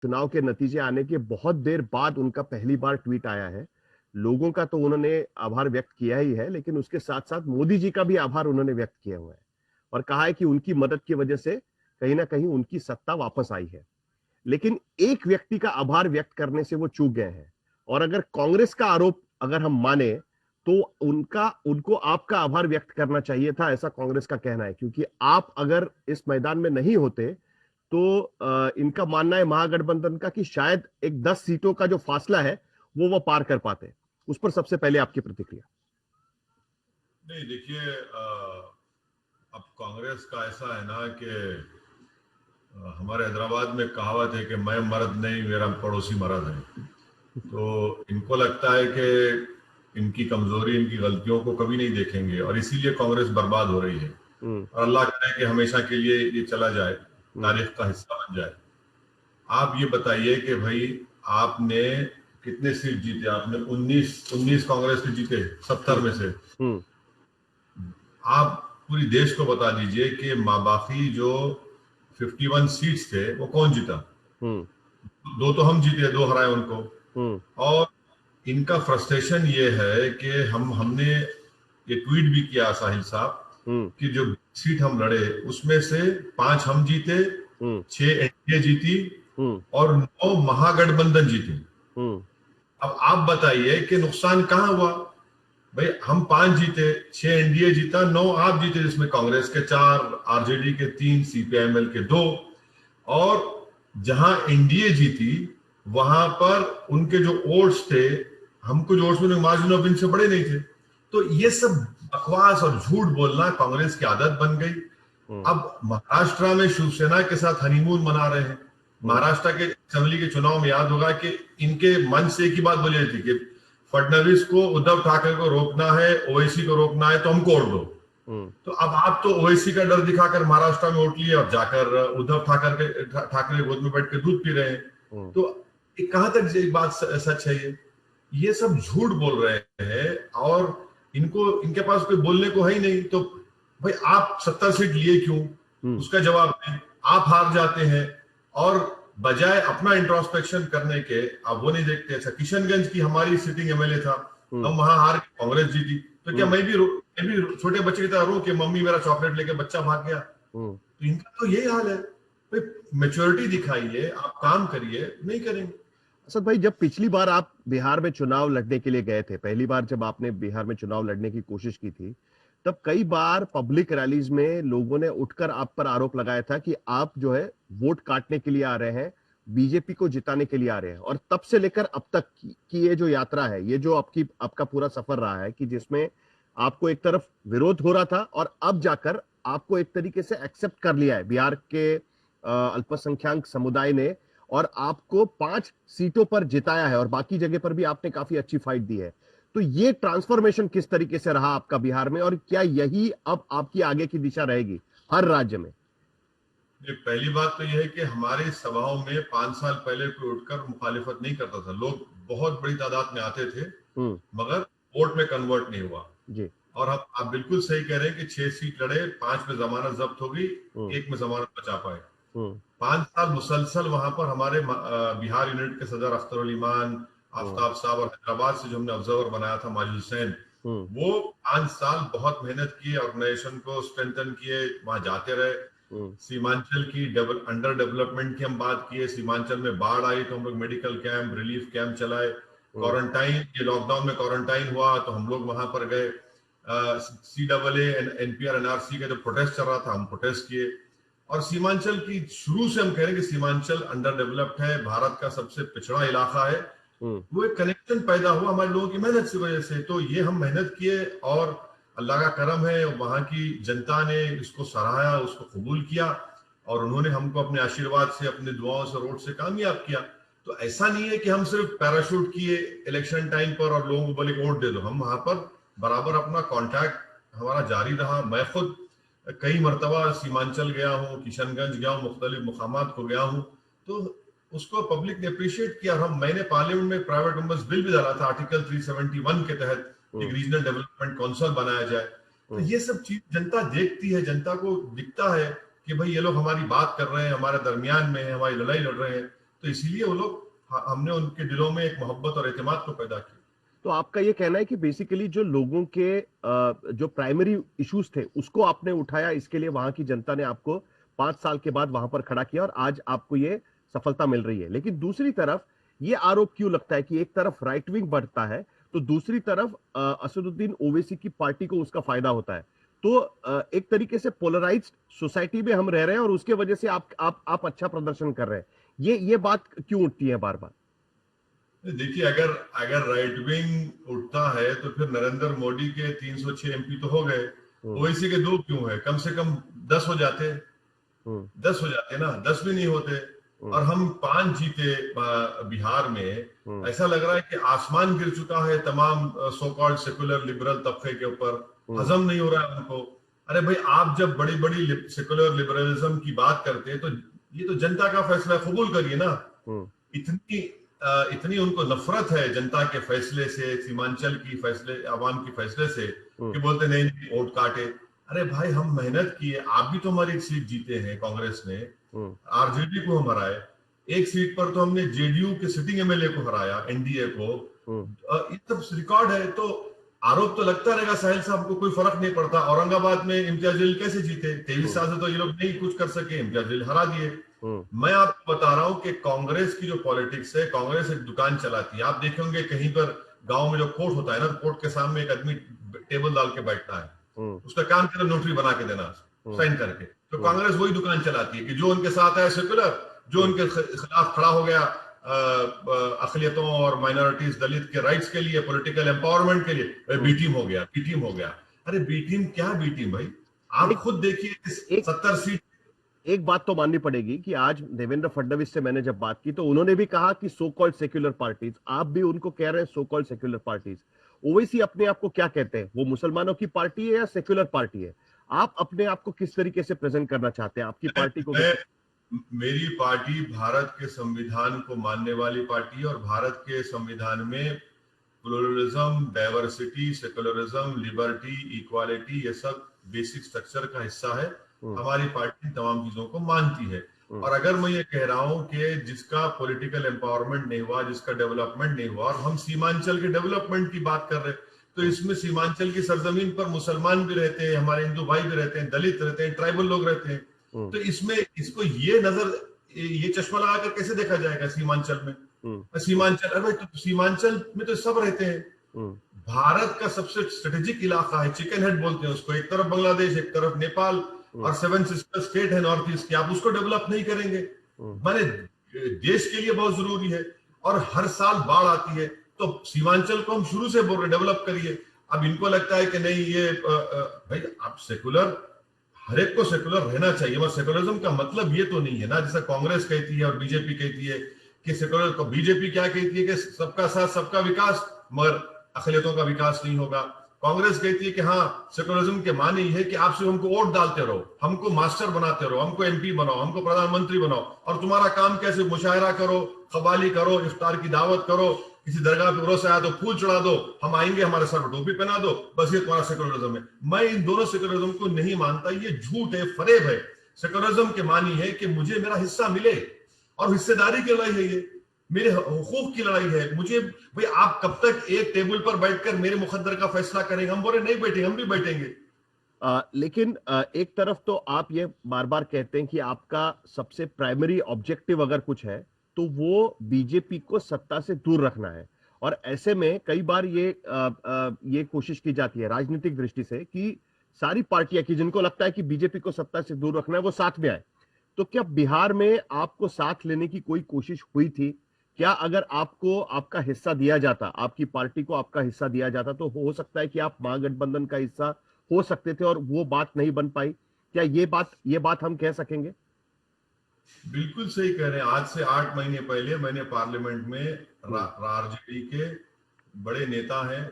चुनाव के नतीजे आने के बहुत देर बाद उनका पहली बार ट्वीट आया है। लोगों का तो उन्होंने आभार व्यक्त किया ही है, लेकिन उसके साथ-साथ मोदी जी का भी आभार उन्होंने व्यक्त किया हुआ है और कहा है कि उनकी मदद की वजह से कहीं न कहीं उनकी सत्ता वापस आई है। लेकिन एक व्यक्ति का आभार व्यक्त करने से वो चूक गए हैं और अगर कांग्रेस का आरोप अगर हम माने तो उनको आपका आभार व्यक्त करना चाहिए था, ऐसा कांग्रेस का कहना है, क्योंकि आप अगर इस मैदान में नहीं होते तो इनका मानना है महागठबंधन का कि शायद एक 10 सीटों का जो फासला है वो पार कर पाते। उस पर सबसे पहले आपकी प्रतिक्रिया। नहीं, देखिए, अब कांग्रेस का ऐसा है ना कि हमारे हैदराबाद में कहावत है कि मैं मर्द नहीं, मेरा पड़ोसी मर्द है। तो इनको लगता है कि इनकी कमजोरी, इनकी गलतियों को कभी नहीं देखेंगे और इसीलिए कांग्रेस बर्बाद हो रही है। और अल्लाह करे कि हमेशा के लिए ये चला जाए, तारीख का हिस्सा बन जाए। आप ये बताइए कि भाई आपने कितने सीट जीते? आपने 19 कांग्रेस के जीते 70 में से। आप पूरी देश को बता दीजिए कि बाकी जो 51 सीट्स थे वो कौन जीता? 2 तो हम जीते, 2 हराए उनको। और इनका फ्रस्ट्रेशन ये है कि हमने ये ट्वीट भी किया साहिल साहब कि जो सीट हम लड़े उसमें से 5 हम जीते, 6 एनडीए जीती और 9 महागठबंधन जीती। अब आप बताइए कि नुकसान कहां हुआ? भाई हम 5 जीते, 6 एनडीए जीता, 9 आप जीते, जिसमें कांग्रेस के 4, आरजेडी के 3, सीपीआईएमएल के 2। और जहां एनडीए जीती वहां पर उनके जो वोट्स थे, हमको जो वोट्स मिले मार्जिन ऑफ इनसे बड़े नहीं थे। तो ये सब बकवास और झूठ बोलना कांग्रेस की आदत बन गई। अब महाराष्ट्र में शिवसेना के साथ हनीमून मना रहे हैं। महाराष्ट्र के असेंबली के चुनाव में याद होगा कि इनके मन से एक ही बात बोली थी कि फडणवीस को, उद्धव ठाकरे को रोकना है, ओवैसी को रोकना है, तो हमको वोट दो। तो अब आप तो ओवैसी का डर दिखाकर महाराष्ट्र में वोट लिए और जाकर उद्धव ठाकरे गोद में बैठ के दूध पी रहे हैं। तो कहां तक ये बात सच है? ये सब झूठ बोल रहे हैं और इनके पास कोई बोलने को है ही नहीं। तो भाई आप 70 सीट लिए क्यों? उसका जवाब दें। आप हार जाते हैं और बजाय अपना इंट्रोस्पेक्शन करने के आप वो नहीं देखते। अच्छा, किशनगंज की हमारी सिटिंग एमएलए था, हम वहां हार के कांग्रेस जीती, तो क्या मैं भी छोटे बच्चे की तरह रो कि मम्मी मेरा चॉकलेट लेके बच्चा भाग गया? तो इनका तो यही हाल है। भाई मैच्योरिटी दिखाइए, आप काम करिए, नहीं करेंगे। असद भाई, जब पिछली बार आप बिहार में चुनाव लड़ने के लिए गए थे, पहली बार जब आपने बिहार में चुनाव लड़ने की कोशिश की थी, तब कई बार पब्लिक रैलीज में लोगों ने उठकर आप पर आरोप लगाया था कि आप जो है वोट काटने के लिए आ रहे हैं, बीजेपी को जिताने के लिए आ रहे हैं। और तब से लेकर अब तक की ये जो यात्रा है, ये जो आपका पूरा सफर रहा है कि जिसमें आपको एक तरफ विरोध हो रहा था और अब जाकर आपको एक तरीके से एक्सेप्ट कर लिया है बिहार के अल्पसंख्यक समुदाय ने और आपको 5 सीटों पर जिताया है और बाकी जगह पर भी आपने काफी अच्छी फाइट दी है। तो ये ट्रांसफॉर्मेशन किस तरीके से रहा आपका बिहार में और क्या यही अब आपकी आगे की दिशा रहेगी हर राज्य में? पहली बात तो यह है कि हमारी सभाओं में 5 साल पहले कोई उठकर मुखालिफत नहीं करता था। लोग बहुत बड़ी तादाद में आते थे मगर वोट में कन्वर्ट नहीं हुआ जी। और आप बिल्कुल सही कह रहे हैं कि 6 सीट लड़े, 5 में जमानत जब्त हो गई, 1 में जमानत बचा पाए। 5 साल मुसलसल वहां पर हमारे बिहार यूनिट के सदर अख्तर उल ईमान, आफ्ताब साहब और हैदराबाद से जो हमने ऑब्जर्वर बनाया था माजिद हुसैन, वो 5 साल बहुत मेहनत की, ऑर्गेनाइजेशन को स्ट्रेंथन किए, वहां जाते रहे। सीमांचल की अंडर डेवलपमेंट की हम बात किए। सीमांचल में बाढ़ आई तो हम लोग मेडिकल कैंप, रिलीफ कैंप चलाए। क्वारंटाइन, ये लॉकडाउन में क्वारंटाइन हुआ तो हम लोग वहां पर गए। CAA NPR NRC का जो प्रोटेस्ट चल रहा था, हम प्रोटेस्ट किए। और सीमांचल की शुरू से हम कह रहे हैं कि सीमांचल अंडर डेवलप्ड है, भारत का सबसे पिछड़ा इलाका है। वो एक कनेक्शन पैदा हुआ हमारे लोगों की मेहनत की वजह से। तो ये हम मेहनत किए और अल्लाह का करम है, वहां की जनता ने इसको सराहा, उसको कबूल किया और उन्होंने हमको अपने आशीर्वाद से, अपने दुआओं से, वोट से कामयाब किया। तो ऐसा नहीं है कि हम सिर्फ पैराशूट किए इलेक्शन टाइम पर और लोगों को बोले वोट दे दो। हम वहां पर बराबर अपना कॉन्टैक्ट हमारा जारी रहा। मैं खुद कई मरतबा सीमांचल गया हूँ, किशनगंज गया हूँ, मुख्तलिफ मुकामात को गया हूँ, तो उसको पब्लिक ने अप्रिशिएट किया। मैंने पार्लियामेंट में प्राइवेट मेंबर्स बिल भी डाला था, आर्टिकल 371 के तहत एक रीजनल डेवलपमेंट काउंसिल बनाया जाए। तो ये सब चीज जनता देखती है, जनता को दिखता है कि भाई ये लोग हमारी बात कर रहे हैं, हमारे दरमियान में है, हमारी लड़ाई लड़ रहे हैं। तो इसीलिए वो लोग, हमने उनके दिलों में एक मोहब्बत और एतमाद को पैदा किया। तो आपका ये कहना है कि बेसिकली जो लोगों के जो प्राइमरी इश्यूज थे उसको आपने उठाया, इसके लिए वहां की जनता ने आपको 5 साल के बाद वहां पर खड़ा किया और आज आपको ये सफलता मिल रही है। लेकिन दूसरी तरफ ये आरोप क्यों लगता है कि एक तरफ राइट विंग बढ़ता है तो दूसरी तरफ असदुद्दीन ओवैसी की पार्टी को उसका फायदा होता है। तो एक तरीके से पोलराइज्ड सोसाइटी में हम रह रहे हैं और उसके वजह से आप अच्छा प्रदर्शन कर रहे हैं। ये बात क्यों उठती है बार बार? देखिए, अगर अगर राइट विंग उठता है तो फिर नरेंद्र मोदी के 306 एमपी तो हो गए, ओवैसी के 2 क्यों है? कम से कम 10 हो जाते, 10 हो जाते ना, 10 भी नहीं होते। और हम 5 जीते बिहार में। ऐसा लग रहा है कि आसमान गिर चुका है तमाम सो कॉल्ड सेकुलर लिबरल तबके के ऊपर, हजम नहीं हो रहा है उनको। अरे भाई, आप जब बड़ी बड़ी सेकुलर लिबरलिज्म की बात करते हैं तो ये तो जनता का फैसला, कबूल करिए ना। इतनी उनको नफरत है जनता के फैसले से, सीमांचल की फैसले, आवाम की फैसले से, कि बोलते नहीं वोट काटे। अरे भाई, हम मेहनत किए, आप भी तो हमारी एक सीट जीते हैं, कांग्रेस ने आरजेडी को हम हराए, एक सीट पर तो हमने जेडीयू के सिटिंग एमएलए को हराया, एनडीए को। ये सब रिकॉर्ड है। तो आरोप तो लगता रहेगा साहिल साहब को, कोई फर्क नहीं पड़ता। औरंगाबाद में इम्तियाज जलील कैसे जीते? 23 साल से तो ये लोग नहीं कुछ कर सके, इम्तियाज जलील हरा दिए। मैं आपको बता रहा हूं कि कांग्रेस की जो पॉलिटिक्स है, कांग्रेस एक दुकान चलाती है। आप देखेंगे कहीं पर गांव में जो कोर्ट होता है ना, कोर्ट के सामने एक आदमी टेबल डाल के बैठता है, उसका काम केवल नोटरी बना के देना, साइन करके। तो कांग्रेस वही दुकान चलाती है कि जो उनके साथ है सेकुलर, जो उनके खिलाफ खड़ा हो गया अकलियतों और माइनॉरिटीज, दलित के राइट्स के लिए, पॉलिटिकल एम्पावरमेंट के लिए, बी टीम हो गया, बी टीम हो गया। अरे बी टीम क्या बी टीम भाई? आप खुद देखिए, 70 सीट। एक बात तो माननी पड़ेगी कि आज देवेंद्र फडणवीस से मैंने जब बात की तो उन्होंने भी कहा कि सो कॉल्ड सेक्युलर पार्टीज, आप भी उनको कह रहे हैं so called secular parties. Owaisi अपने आप को क्या कहते हैं? वो मुसलमानों की पार्टी है या सेक्युलर पार्टी है? आप अपने आप को किस तरीके से प्रेजेंट करना चाहते हैं? आपकी पार्टी को मेरी पार्टी भारत के संविधान को मानने वाली पार्टी है और भारत के संविधान में pluralism, diversity, secularism, liberty, equality, ये सब बेसिक स्ट्रक्चर का हिस्सा है। हमारी पार्टी तमाम चीजों को मानती है। और अगर मैं ये कह रहा हूं कि जिसका पॉलिटिकल एम्पावरमेंट नहीं हुआ, जिसका डेवलपमेंट नहीं हुआ, और हम सीमांचल के डेवलपमेंट की बात कर रहे हैं, तो इसमें सीमांचल की सरजमीन पर मुसलमान भी रहते हैं, हमारे हिंदू भाई भी रहते हैं, दलित रहते हैं, ट्राइबल लोग रहते हैं। तो इसमें इसको ये चश्मा लगाकर कैसे देखा जाएगा सीमांचल में? सीमांचल, अरे तो सीमांचल में तो सब रहते हैं। भारत का सबसे स्ट्रेटेजिक इलाका है, चिकन हेड बोलते हैं उसको। एक तरफ बांग्लादेश, एक तरफ नेपाल, और 7 सिस्टर स्टेट है नॉर्थ ईस्ट की। आप उसको डेवलप नहीं करेंगे? माने देश के लिए बहुत जरूरी है। और हर साल बाढ़ आती है, तो सीमांचल को हम शुरू से बोल रहे डेवलप करिए। अब इनको लगता है कि नहीं, ये भाई आप सेकुलर, हर एक को सेकुलर रहना चाहिए, मगर सेकुलरिज्म का मतलब ये तो नहीं है ना, जैसा कांग्रेस कहती है और बीजेपी कहती है कि सेकुलर को। बीजेपी क्या कहती है कि सबका साथ सबका विकास, मगर अकलियतों का विकास नहीं होगा। कांग्रेस कहती है कि हाँ, सेकुलरिज्म के माने ये है कि आप सिर्फ हमको वोट डालते रहो, हमको मास्टर बनाते रहो, हमको एमपी बनाओ, हमको प्रधानमंत्री बनाओ, और तुम्हारा काम कैसे मुशायरा करो, कव्वाली करो, इफ्तार की दावत करो, किसी दरगाह पे रोज आया तो फूल चढ़ा दो, हम आएंगे, हमारे सर पर टोपी पहना दो, बस ये तुम्हारा सेकुलरिज्म है। मैं इन दोनों सेकुलरिज्म को नहीं मानता, ये झूठ है, फरेब है। सेकुलरिज्म के मानी है कि मुझे मेरा हिस्सा मिले, और हिस्सेदारी की लड़ाई है, ये मेरे हुकूक की लड़ाई है। मुझे भाई, आप कब तक एक टेबल पर बैठकर मेरे मुकद्दर का फैसला करेंगे? हम बोले नहीं बैठेंगे, हम भी बैठेंगे। लेकिन एक तरफ तो आप ये बार बार कहते हैं कि आपका सबसे प्राइमरी ऑब्जेक्टिव अगर कुछ है तो वो बीजेपी को सत्ता से दूर रखना है। और ऐसे में कई बार ये कोशिश की जाती है राजनीतिक दृष्टि से कि सारी पार्टियां की जिनको लगता है कि बीजेपी को सत्ता से दूर रखना है वो साथ में आए। तो क्या बिहार में आपको साथ लेने की कोई कोशिश हुई थी? क्या अगर आपको आपका हिस्सा दिया जाता, आपकी पार्टी को आपका हिस्सा दिया जाता, तो हो सकता है कि आप महागठबंधन का हिस्सा हो सकते थे और वो बात नहीं बन पाई? क्या ये बात हम कह सकेंगे? बिल्कुल सही कह रहे हैं। आज से 8 महीने पहले मैंने पार्लियामेंट में आरजेडी के बड़े नेता हैं,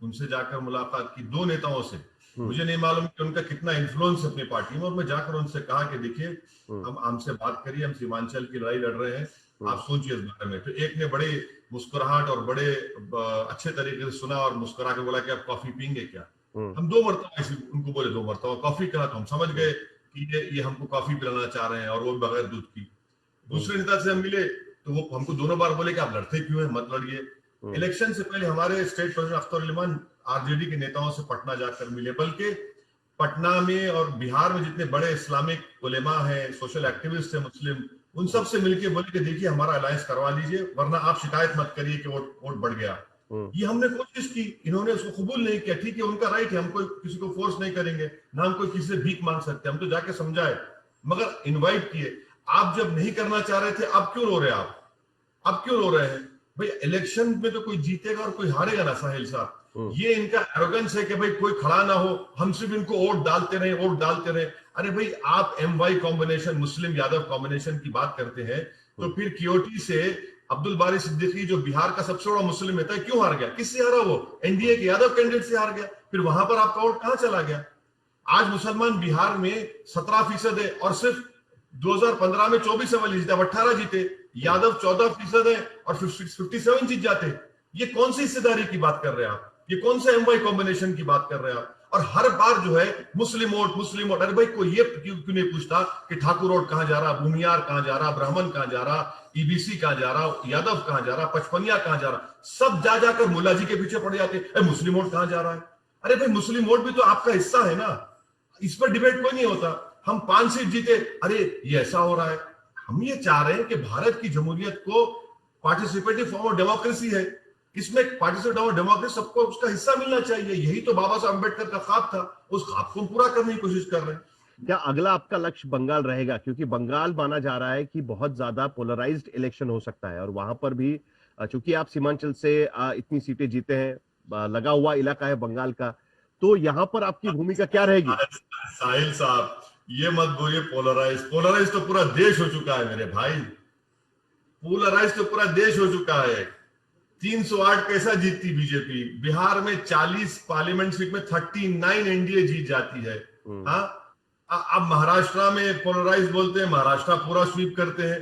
उनसे जाकर मुलाकात की, 2 नेताओं से। मुझे नहीं मालूम कि उनका कितना इन्फ्लुएंस अपनी पार्टी में, और मैं जाकर उनसे कहा कि देखिए, हम हमसे बात करिए, हम सीमांचल की लड़ाई लड़ रहे हैं, आप सोचिए इस बारे में। तो एक ने बड़े मुस्कुराहट और बड़े अच्छे तरीके से सुना और मुस्कुरा के बोला कि आप कॉफी पीएंगे क्या? हम 2 मरतबा उनको बोले, 2 मरतबा कॉफी कहा, तो हम समझ गए कि ये हमको कॉफी पिलाना चाह रहे हैं, और वो बगैर दूध की। दूसरे नेता से हम मिले तो तो वो हमको दोनों बार बोले कि आप लड़ते क्यों हैं, मत लड़िए। इलेक्शन से पहले हमारे स्टेट प्रेसिडेंट अख्तर उल आरजेडी के नेताओं से पटना जाकर मिले, बल्कि पटना में और बिहार में जितने बड़े इस्लामिक उलेमा हैं, सोशल एक्टिविस्ट हैं मुस्लिम, उन सब से मिलके बोले कि देखिए हमारा अलायंस करवा लीजिए, वरना आप शिकायत मत करिए कि वोट बढ़ गया। ये हमने कोशिश की, इन्होंने उसको कबूल नहीं किया। ठीक है, उनका राइट है, हम कोई किसी को फोर्स नहीं करेंगे, ना हम कोई किसी से भीख मांग सकते, हम तो जाके समझाए, मगर इनवाइट किए। आप जब नहीं करना चाह रहे थे, अब क्यों रो रहे हैं? आप क्यों रो रहे हैं भाई? इलेक्शन में तो कोई जीतेगा और कोई हारेगा ना साहिल साहब। ये इनका एरोगेंस है कि भाई कोई खड़ा ना हो, हम सिर्फ इनको वोट डालते रहे, वोट डालते रहे। अरे भाई, आप MY combination, Muslim Yadav combination की बात करते हैं, तो फिर क्योटी से अब्दुल बारी सिद्दीकी जो बिहार का सबसे बड़ा मुस्लिम नेता है, क्यों हार गया? किससे हारा? वो NDA के यादव कैंडिडेट से हार गया। फिर वहां पर आपका वोट कहां चला गया? आज मुसलमान बिहार में 17% है और सिर्फ 2015 में 24 अवली जीते, 18 जीते। यादव 14% है और 57 जीत जाते। ये कौन सी हिस्सेदारी की बात कर रहे हैं आप? ये कौन सा MY कॉम्बिनेशन की बात कर रहे हैं आप? और हर बार जो है मुस्लिम वोट, मुस्लिम वोट। अरे भाई, कोई ये क्यों नहीं पूछता कि ठाकुर वोट कहां जा रहा, भूमियार कहां जा रहा, ब्राह्मण कहां जा रहा, EBC कहां जा रहा, यादव कहां जा रहा, पचपनिया कहां जा रहा? सब जा जाकर मुल्ला जी के पीछे पड़ जाते, मुस्लिम वोट कहां जा रहा है? अरे भाई, मुस्लिम वोट भी तो आपका हिस्सा है ना, इस पर डिबेट कोई नहीं होता। हम 5 सीट जीते, अरे ये ऐसा हो रहा है। हम ये चाह रहे हैं कि भारत की जमहूरियत को पार्टिसिपेटिव फॉर्म ऑफ डेमोक्रेसी है, इसमें पार्टिसिपेटिव डेमोक्रेसी सबको उसका हिस्सा मिलना चाहिए। यही तो बाबा साहब अम्बेडकर का ख्वाब था, उस ख्वाब को पूरा करने की कोशिश कर रहे हैं। क्या अगला आपका लक्ष्य बंगाल रहेगा? क्योंकि बंगाल माना जा रहा है कि बहुत ज्यादा पोलराइज्ड इलेक्शन हो सकता है, और वहां पर भी चूंकि आप सीमांचल से इतनी सीटें जीते हैं, लगा हुआ इलाका है बंगाल का, तो यहाँ पर आपकी भूमिका क्या रहेगी? साहिल साहब, ये मत बोलिए पोलराइज। पोलराइज तो पूरा देश हो चुका है मेरे भाई, पोलराइज तो पूरा देश हो चुका है। 308 कैसा जीतती बीजेपी? बिहार में 40 पार्लियामेंट सीट में 39 NDA जीत जाती है। हाँ, अब महाराष्ट्र में पोलराइज बोलते हैं, महाराष्ट्र पूरा स्वीप करते हैं।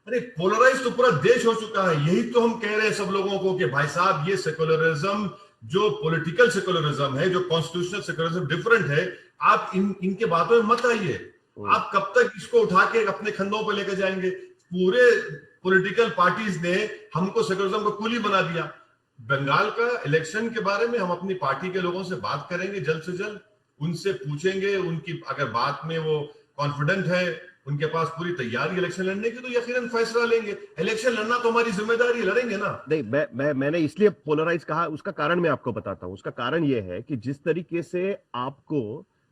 अरे पोलराइज तो पूरा देश हो चुका है। यही तो हम कह रहे हैं सब लोगों को कि भाई साहब, ये सेकुलरिज्म जो पॉलिटिकल सेकुलरिज्म है, जो कॉन्स्टिट्यूशनल सेकुलरिज्म डिफरेंट है, आप इनके बातों में मत आइए। आप कब तक इसको उठा के अपने कंधों पर लेकर जाएंगे? पूरे पॉलिटिकल पार्टीज ने हमको सेकुलरिज्म को कूली बना दिया। बंगाल का इलेक्शन के बारे में हम अपनी पार्टी के लोगों से बात करेंगे जल्द से जल्द, उनसे पूछेंगे, उनकी अगर बात में वो कॉन्फिडेंट है, उनके पास पूरी तैयारी इलेक्शन लड़ने की, तो यकीनन फैसला लेंगे। इलेक्शन लड़ना तो हमारी जिम्मेदारी है, लड़ेंगे ना। नहीं, मैंने इसलिए पोलराइज कहा, उसका कारण मैं आपको बताता हूं। उसका कारण यह है कि जिस तरीके से आपको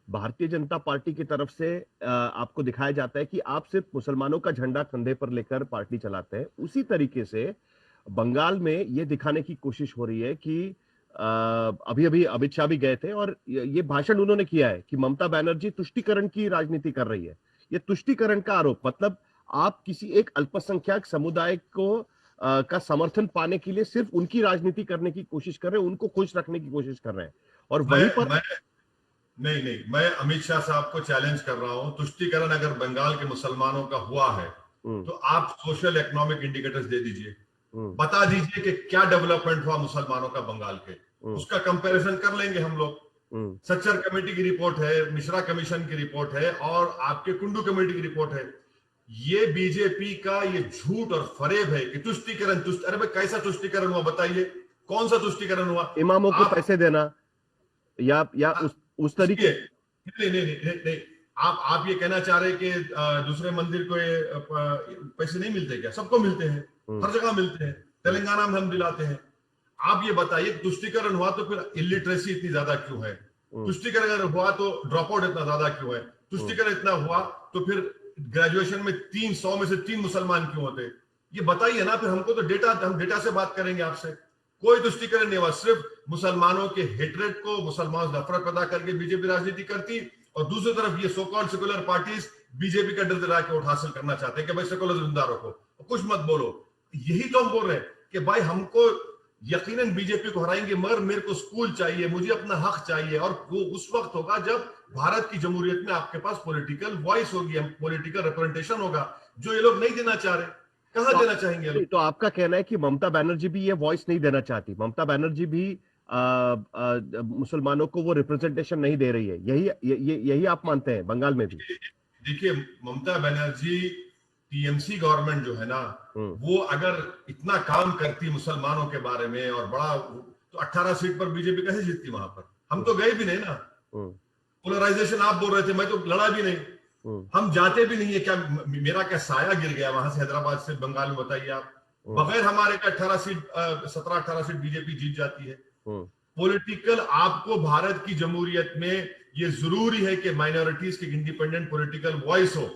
भारतीय जनता पार्टी की तरफ से आपको दिखाया जाता है कि आप सिर्फ मुसलमानों का झंडा कंधे पर लेकर पार्टी चलाते हैं, उसी तरीके से बंगाल में यह दिखाने की कोशिश हो रही है कि अभी अभी अमित शाह भी गए थे और ये भाषण उन्होंने किया है कि ममता बनर्जी तुष्टीकरण की राजनीति कर रही है। ये तुष्टीकरण का आरोप, मतलब आप किसी एक अल्पसंख्यक समुदाय को का समर्थन पाने के लिए सिर्फ उनकी राजनीति करने की कोशिश कर रहे हैं, उनको खुश रखने की कोशिश कर रहे हैं। और वहीं पर नहीं, मैं अमित शाह साहब को चैलेंज कर रहा हूं। तुष्टीकरण अगर बंगाल के मुसलमानों का हुआ है तो आप सोशल इकोनॉमिक इंडिकेटर्स दे दीजिए, बता दीजिए कि क्या डेवलपमेंट हुआ मुसलमानों का बंगाल के, उसका कंपैरिजन कर लेंगे हम लोग। सच्चर कमेटी की रिपोर्ट है, मिश्रा कमीशन की रिपोर्ट है और आपके कुंडू कमेटी की रिपोर्ट है। ये बीजेपी का ये झूठ और फरेब है कि तुष्टीकरण अरे भाई, कैसा तुष्टीकरण हुआ बताइए? कौन सा तुष्टीकरण हुआ? इमामों को पैसे देना या उस तरीके? नहीं, आप ये कहना चाह रहे कि दूसरे मंदिर को पैसे नहीं मिलते क्या? सबको मिलते हैं, हर जगह मिलते हैं, तेलंगाना में हम दिलाते हैं। आप ये बताइए, तुष्टीकरण हुआ तो फिर इलिटरेसी इतनी ज्यादा क्यों है? तुष्टीकरण अगर हुआ तो ड्रॉप आउट इतना ज्यादा क्यों है? तुष्टीकरण इतना हुआ तो फिर ग्रेजुएशन में 300 में से 3 मुसलमान क्यों होते? ये बताइए ना। फिर हमको तो हम डेटा से बात करेंगे आपसे। कोई तुष्टीकरण नहीं हुआ, सिर्फ मुसलमानों के हेट्रेड को, मुसलमानों से नफरत पैदा करके बीजेपी राजनीति करती, और दूसरी तरफ ये so called secular parties BJP का डर दिला के वोट हासिल करना चाहते हैं कि भाई सेकुलर जिंदा रखो, कुछ मत बोलो। यही तो हम बोल रहे हैं कि भाई हमको यकीनन बीजेपी को हराएंगे, मगर मेरे को स्कूल चाहिए, मुझे अपना हक चाहिए, और वो उस वक्त होगा जब भारत की जमहूरियत में आपके पास पॉलिटिकल वॉइस होगी, पॉलिटिकल रिप्रेजेंटेशन होगा, जो ये लोग नहीं देना चाह रहे। कहां देना चाहेंगे? तो आपका कहना है कि ममता बनर्जी भी ये वॉइस नहीं देना चाहती, ममता बनर्जी भी मुसलमानों को वो रिप्रेजेंटेशन नहीं दे रही है, यही आप मानते हैं बंगाल में भी? देखिए, ममता बनर्जी टीएमसी गवर्नमेंट जो है ना, वो अगर इतना काम करती मुसलमानों के बारे में और बड़ा, तो 18 सीट पर बीजेपी कैसे जीतती वहां पर? हम तो गए भी नहीं ना। पोलराइजेशन आप बोल रहे थे, मैं तो लड़ा भी नहीं, हम जाते भी नहीं है। क्या मेरा क्या साया गिर गया वहां से हैदराबाद से बंगाल में? बताइए आप, बगैर हमारे का 17-18 सीट बीजेपी जीत जाती है। पॉलिटिकल, आपको भारत की जमहूरियत में ये जरूरी है कि माइनॉरिटीज की इंडिपेंडेंट पॉलिटिकल वॉइस हो।